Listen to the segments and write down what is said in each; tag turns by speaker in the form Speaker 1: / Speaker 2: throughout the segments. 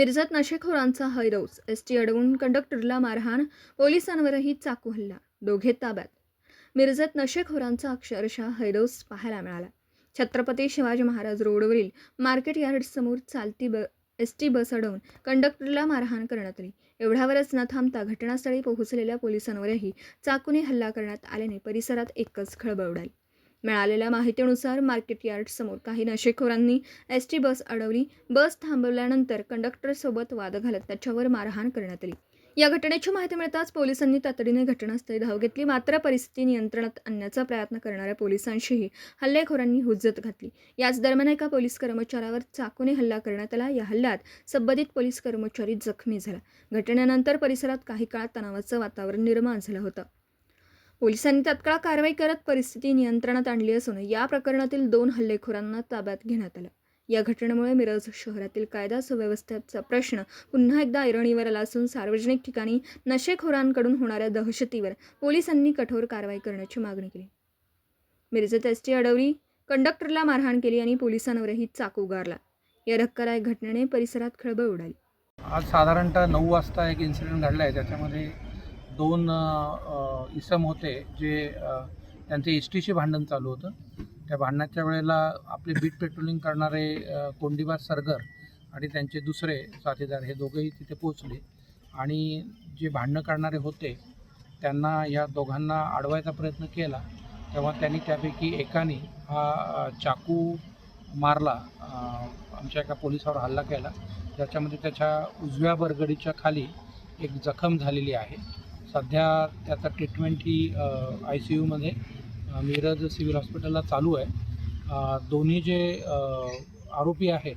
Speaker 1: मिरजत नशेखोरांचा हैदोस, ST अडवून कंडक्टरला मारहाण, पोलिसांवरही चाकू हल्ला, दोघे ताब्यात. मिरजत नशेखोरांचा अक्षरशः हैदोस पाहायला मिळाला. छत्रपती शिवाजी महाराज रोडवरील मार्केट यार्डसमोर चालती एसटी बस अडवून कंडक्टरला मारहाण करण्यात आली. एवढ्यावरच न थांबता घटनास्थळी पोहोचलेल्या पोलिसांवरही चाकूने हल्ला करण्यात आल्याने परिसरात एकच खळबळ उडाली. मिळालेल्या माहितीनुसार मार्केट यार्ड समोर काही नशेखोरांनी एसटी बस अडवली. बस थांबवल्यानंतर कंडक्टरसोबत वाद घालत त्याच्यावर मारहाण करण्यात आली. या घटनेची माहिती मिळताच पोलिसांनी तातडीने घटनास्थळी धाव घेतली. मात्र परिस्थिती नियंत्रणात आणण्याचा प्रयत्न करणाऱ्या पोलिसांशीही हल्लेखोरांनी हुज्जत घातली. याच दरम्यान एका पोलीस कर्मचाऱ्यावर चाकूने हल्ला करण्यात आला. या हल्ल्यात संबंधित पोलीस कर्मचारी जखमी झाला. घटनेनंतर परिसरात काही काळ तणावाचं वातावरण निर्माण झालं होतं. पोलिसांनी तात्काळ कारवाई करत परिस्थिती नियंत्रणात आणली असून या प्रकरणातील 2 हल्लेखोरांना ताब्यात घेण्यात आलं. या घटनेमुळे मिरज शहरातील कायदा सुव्यवस्थेचा प्रश्न पुन्हा एकदा ऐरणीवर आला असून सार्वजनिक ठिकाणी नशेखोरांकडून होणाऱ्या दहशतीवर पोलिसांनी कठोर कारवाई करण्याची मागणी केली. मिरजत एसटी अडवली, कंडक्टरला मारहाण केली आणि पोलिसांवरही चाकू गारला. या धक्कादायक घटनेने परिसरात खळबळ उडाली.
Speaker 2: आज साधारणतः 9 वाजता एक इन्सिडेंट घडला आहे. त्याच्यामध्ये 2 इसम होते जे त्यांचे एस टीचे भांडण चालू होतं. त्या भांडणाच्या वेळेला आपले बीट पेट्रोलिंग करणारे कोंडीबाज सरगर आणि त्यांचे दुसरे साथीदार हे दोघेही तिथे पोचले आणि जे भांडणं करणारे होते त्यांना या दोघांना अडवायचा प्रयत्न केला. तेव्हा त्यांनी त्यापैकी एकाने हा चाकू मारला, आमच्या एका पोलिसावर हल्ला केला, ज्याच्यामध्ये त्याच्या उजव्या बरगडीच्या खाली एक जखम झालेली आहे. सध्या त्याचा ट्रीटमेंट ही ICUमध्ये मिरज सिव्हिल हॉस्पिटलला चालू आहे. दोन्ही जे आरोपी आहेत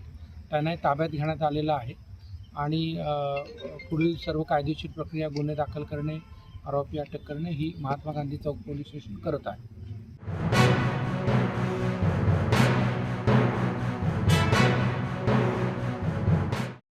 Speaker 2: त्यांनाही ताब्यात घेण्यात आलेलं आहे आणि पुढील सर्व कायदेशीर प्रक्रिया, गुन्हे दाखल करणे, आरोपी अटक करणे ही महात्मा गांधी चौक पोलीस स्टेशन करत आहे.